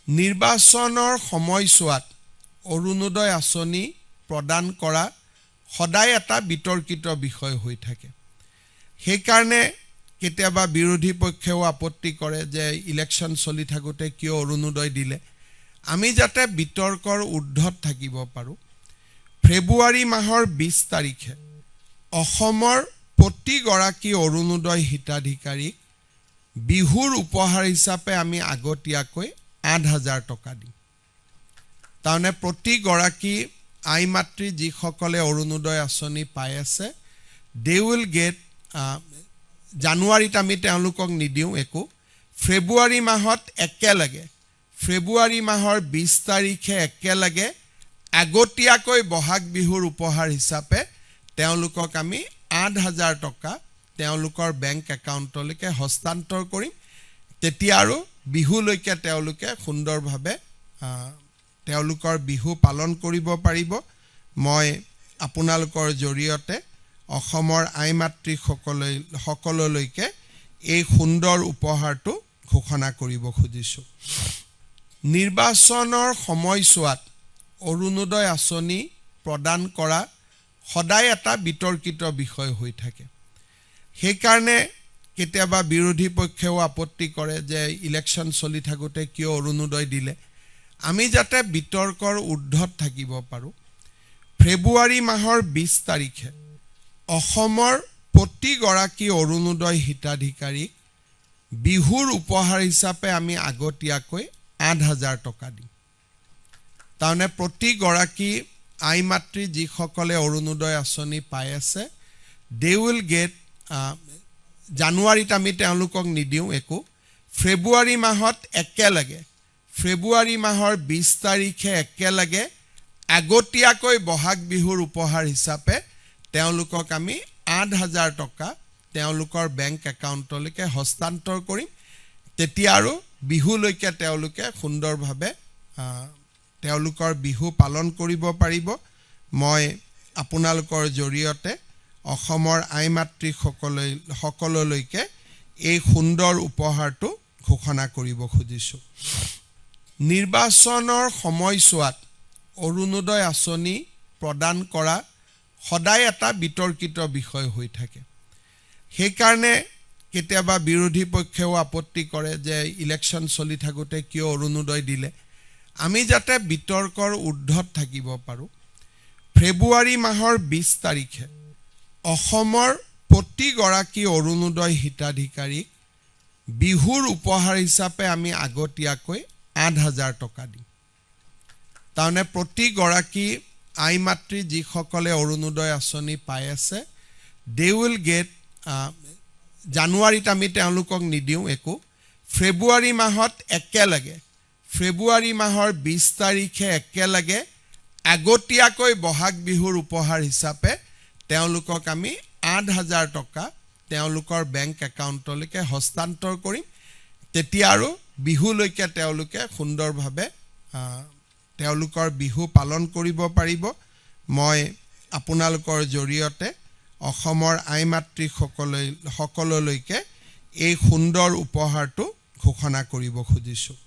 নিৰ্বাচনৰ সময়ছোৱাত অৰুণোদয় আঁচনি প্ৰদান কৰা সদায় এটা বিতৰ্কিত বিষয় হৈ থাকে। সেইকাৰণে কেতিয়াবা বিৰোধী পক্ষেও আপত্তি কৰে যে ইলেকশ্যন চলি থাকোঁতে কিয় অৰুণোদয় দিলে। আমি যাতে বিতৰ্কৰ ঊৰ্ধ্বত থাকিব পাৰোঁ, ফেব্ৰুৱাৰী মাহৰ 20 তাৰিখে অসমৰ প্ৰতিগৰাকী অৰুণোদয় হিতাধিকাৰীক বিহুৰ উপহাৰ হিচাপে আমি আগতীয়াকৈ 8,000 টকা দিম। তাৰমানে প্ৰতিগৰাকী আই মাতৃ যিসকলে অৰুণোদয় আঁচনি পাই আছে, দে উইল গেট, জানুৱাৰীত আমি তেওঁলোকক নিদিওঁ একো, ফেব্ৰুৱাৰী মাহত একেলগে, ফেব্ৰুৱাৰী মাহৰ 20 তাৰিখে একেলগে আগতীয়াকৈ বহাগ বিহুৰ উপহাৰ হিচাপে তেওঁলোকক আমি 8,000 টকা তেওঁলোকৰ বেংক একাউণ্টলৈকে হস্তান্তৰ কৰিম। তেতিয়া আৰু বিহুলৈকে তেওঁলোকে সুন্দৰভাৱে তেওঁলোকৰ বিহু পালন কৰিব পাৰিব। মই আপোনালোকৰ জৰিয়তে অসমৰ আই মাতৃসকললৈকে এই সুন্দৰ উপহাৰটো ঘোষণা কৰিব খুজিছোঁ। নিৰ্বাচনৰ সময়ছোৱাত অৰুণোদয় আঁচনি প্ৰদান কৰা সদায় এটা বিতৰ্কিত বিষয় হৈ থাকে। সেইকাৰণে কেতিয়াবা বিৰোধী পক্ষেও আপত্তি কৰে যে ইলেকশ্যন চলি থাকোঁতে কিয় অৰুণোদয় দিলে। আমি যাতে বিতৰ্কৰ ঊৰ্ধ্বত থাকিব পাৰোঁ, ফেব্ৰুৱাৰী মাহৰ 20 তাৰিখে অসমৰ প্ৰতিগৰাকী অৰুণোদয় হিতাধিকাৰীক বিহুৰ উপহাৰ হিচাপে আমি আগতীয়াকৈ 8,000 টকা দিম। তাৰমানে প্ৰতিগৰাকী আই মাতৃ যিসকলে অৰুণোদয় আঁচনি পাই আছে, দে উইল গেট, জানুৱাৰীত আমি তেওঁলোকক নিদিওঁ একো, ফেব্ৰুৱাৰী মাহত একেলগে, ফেব্ৰুৱাৰী মাহৰ 20 তাৰিখে একেলগে আগতীয়াকৈ বহাগ বিহুৰ উপহাৰ হিচাপে তেওঁলোকক আমি 8,000 টকা তেওঁলোকৰ বেংক একাউণ্টলৈকে হস্তান্তৰ কৰিম। তেতিয়া আৰু বিহুলৈকে তেওঁলোকে সুন্দৰভাৱে তেওঁলোকৰ বিহু পালন কৰিব পাৰিব। মই আপোনালোকৰ জৰিয়তে অসমৰ আই মাতৃসকললৈকে এই সুন্দৰ উপহাৰটো ঘোষণা কৰিব খুজিছোঁ। নিৰ্বাচনৰ সময়ছোৱাত অৰুণোদয় আঁচনি প্ৰদান কৰা সদায় এটা বিতৰ্কিত বিষয় হৈ থাকে। সেইকাৰণে কেতিয়াবা বিৰোধী পক্ষেও আপত্তি কৰে যে ইলেকশ্যন চলি থাকোঁতে কিয় অৰুণোদয় দিলে। আমি যাতে বিতৰ্কৰ ঊৰ্ধ্বত থাকিব পাৰোঁ, ফেব্ৰুৱাৰী মাহৰ 20 তাৰিখে অসমৰ প্ৰতিগৰাকী অৰুণোদয় হিতাধিকাৰীক বিহুৰ উপহাৰ হিচাপে আমি আগতীয়াকৈ 8,000 টকা দিম। তাৰমানে প্ৰতিগৰাকী আই মাতৃ যিসকলে অৰুণোদয় আঁচনি পাই আছে, দে উইল গেট, জানুৱাৰীত আমি তেওঁলোকক নিদিওঁ একো, ফেব্ৰুৱাৰী মাহত একেলগে, ফেব্ৰুৱাৰী মাহৰ 20 তাৰিখে একেলগে আগতীয়াকৈ বহাগ বিহুৰ উপহাৰ হিচাপে তেওঁলোকক আমি 8,000 টকা তেওঁলোকৰ বেংক একাউণ্টলৈকে হস্তান্তৰ কৰিম। তেতিয়া আৰু বিহুলৈকে তেওঁলোকে সুন্দৰভাৱে তেওঁলোকৰ বিহু পালন কৰিব পাৰিব। মই আপোনালোকৰ জৰিয়তে অসমৰ আই মাতৃসকললৈকে এই সুন্দৰ উপহাৰটো ঘোষণা কৰিব খুজিছোঁ।